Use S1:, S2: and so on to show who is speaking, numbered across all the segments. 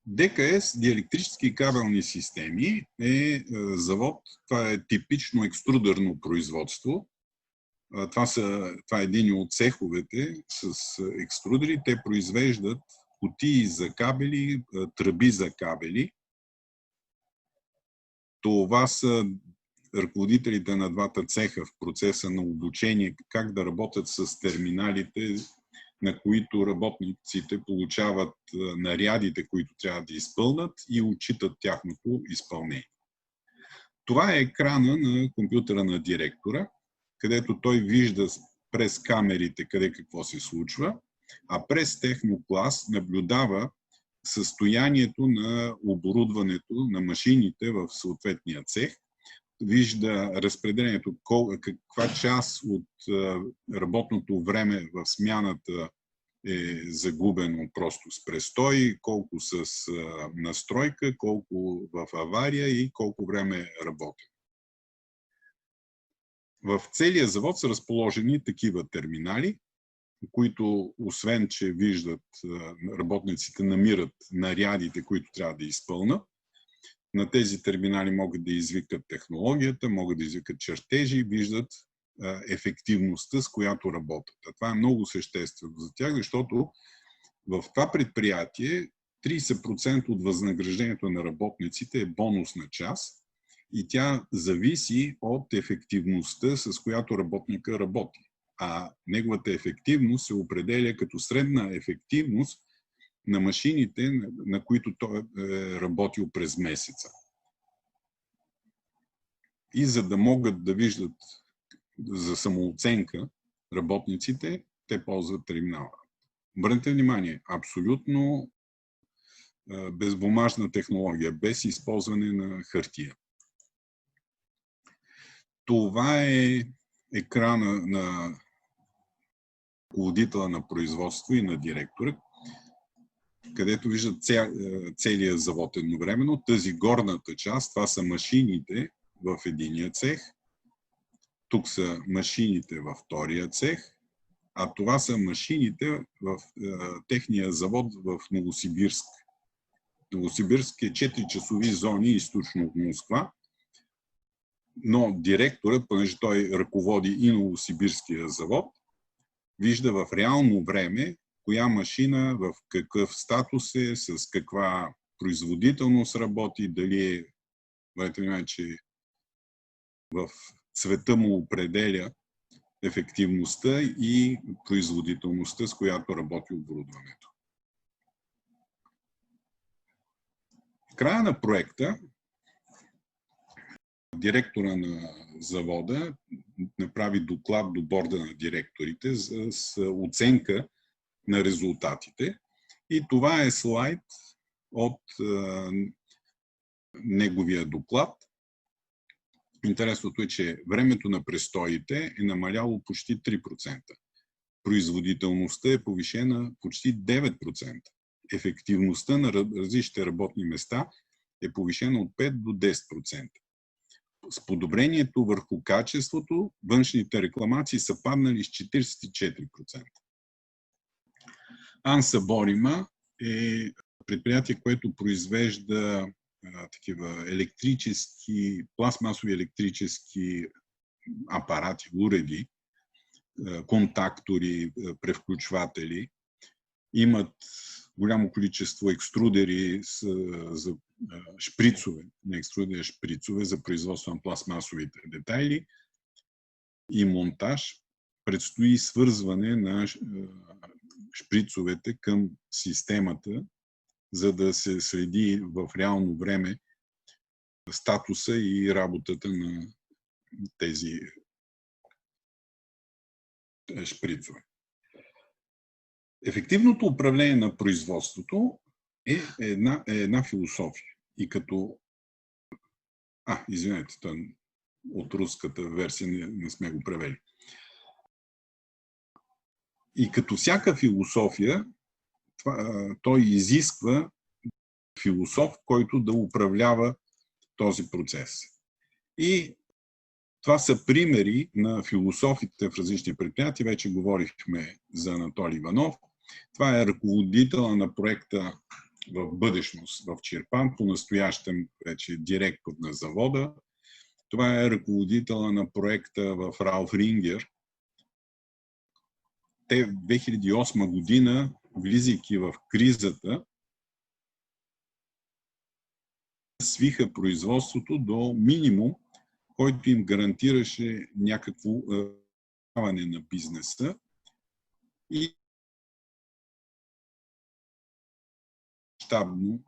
S1: ДКС, диелектрически кабелни системи, е завод. Това е типично екструдерно производство. Това е един от цеховете с екструдери. Те произвеждат кутии за кабели, тръби за кабели. Това са ръководителите на двата цеха в процеса на обучение, как да работят с терминалите, на които работниците получават нарядите, които трябва да изпълнят и отчитат тяхното изпълнение. Това е екрана на компютъра на директора, където той вижда през камерите къде какво се случва, а през техноклас наблюдава състоянието на оборудването на машините в съответния цех, вижда разпределението, каква част от работното време в смяната е загубено просто с престой, колко с настройка, колко в авария и колко време работи. В целия завод са разположени такива терминали, които, освен че виждат, работниците намират нарядите, които трябва да изпълнят. На тези терминали могат да извикат технологията, могат да извикат чертежи, виждат ефективността, с която работят. А това е много съществено за тях, защото в това предприятие 30% от възнаграждението на работниците е бонусна част и тя зависи от ефективността, с която работника работи. А неговата ефективност се определя като средна ефективност на машините, на които той е работил през месеца. И за да могат да виждат за самооценка работниците, те ползват терминала. Обърнете внимание, абсолютно безбумажна технология, без използване на хартия. Това е екрана на ръководителя на производство и на директора, където виждат целият завод едновременно. Тази горната част, това са машините в единия цех, тук са машините във втория цех, а това са машините в техния завод в Новосибирск. Новосибирск е 4-часови зони източно от Москва, но директорът, понеже той ръководи и Новосибирския завод, вижда в реално време коя машина, в какъв статус е, с каква производителност работи, дали е, внимание, че в цвета му определя ефективността и производителността, с която работи оборудването. В края на проекта директора на завода направи доклад до борда на директорите с оценка на резултатите. И това е слайд от неговия доклад. Интересното е, че времето на престоите е намаляло почти 3%. Производителността е повишена почти 9%. Ефективността на различните работни места е повишена от 5 до 10%. С подобрението върху качеството, външните рекламации са паднали с 44%. Анса Борима е предприятие, което произвежда такива пластмасови електрически апарати, уреди, контактори, превключватели. Имат голямо количество екструдери за шприцове, не екструдери, а шприцове за производство на пластмасовите детайли и монтаж. Предстои свързване на шприцовете към системата, за да се следи в реално време статуса и работата на тези шприцове. Ефективното управление на производството е една философия. И като... извинете, от руската версия не сме го превели. И като всяка философия, той изисква философ, който да управлява този процес. И това са примери на философите в различни предприятия. Вече говорихме за Анатолий Иванов. Това е ръководител на проекта в бъдещност в Чирпан, по-настоящем вече директор на завода. Това е ръководителя на проекта в Ралф Рингер. Те в 2008 година, влизайки в кризата, свиха производството до минимум, който им гарантираше някакво даване на бизнеса и щабно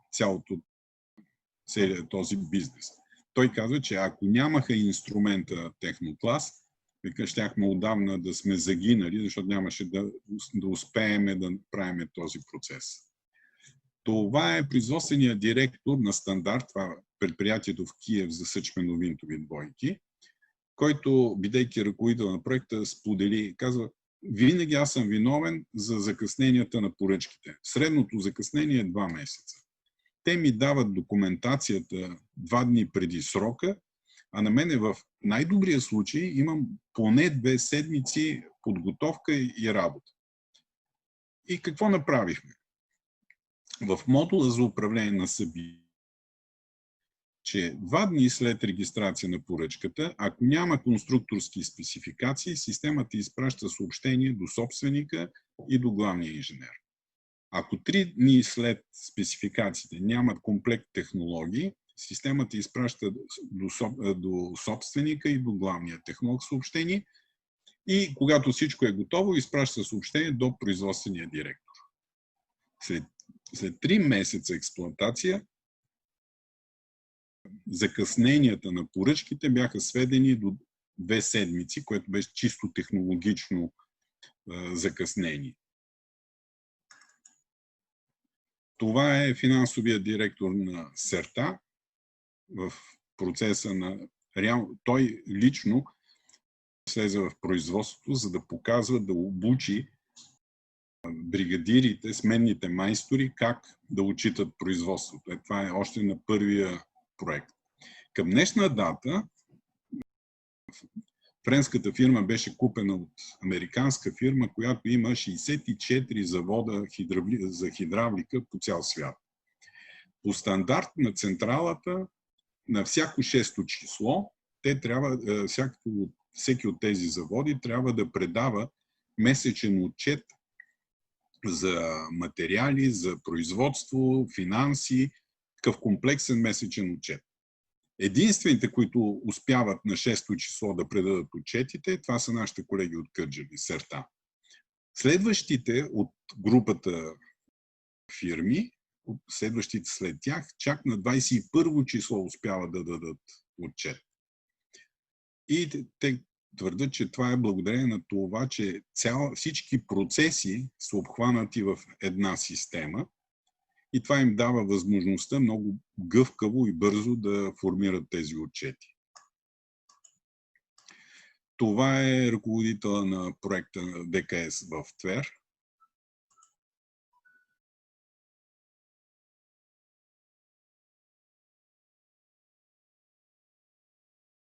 S1: целият този бизнес. Той казва, че ако нямаха инструмента Техноклас, щяхме отдавна да сме загинали, защото нямаше да успеем да правим този процес. Това е производственият директор на Стандарт, това предприятието в Киев за съчмено-винтови двойки, който, бидейки ръководител на проекта, сподели, казва: винаги аз съм виновен за закъсненията на поръчките. Средното закъснение е 2 месеца. Те ми дават документацията 2 дни преди срока, а на мене в най-добрия случай имам поне 2 седмици подготовка и работа. И какво направихме? В модула за управление на събития, че 2 дни след регистрация на поръчката, ако няма конструкторски спецификации, системата изпраща съобщение до собственика и до главния инженер. Ако 3 дни след спецификациите нямат комплект технологии, системата изпраща до собственика и до главния технолог съобщение и когато всичко е готово, изпраща съобщение до производствения директор. След 3 месеца експлоатация, закъсненията на поръчките бяха сведени до 2 седмици, което беше чисто технологично закъснение. Това е финансовият директор на СЕРТА в процеса на... Той лично слезе в производството, за да показва, да обучи бригадирите, сменните майстори, как да отчитат производството. Това е още на първия проект. Към днешна дата френската фирма беше купена от американска фирма, която има 64 завода за хидравлика по цял свят. По стандарт на централата, на всяко 6-то число, всеки от тези заводи трябва да предава месечен отчет за материали, за производство, финанси, такъв комплексен месечен отчет. Единствените, които успяват на 6-то число да предадат отчетите, това са нашите колеги от Кърджали, СЕРТА. Следващите от групата фирми, следващите след тях, чак на 21-во число успяват да дадат отчет. И те твърдят, че това е благодарение на това, че всички процеси са обхванати в една система и това им дава възможността много гъвкаво и бързо да формират тези отчети. Това е ръководителя на проекта ДКС в Твер.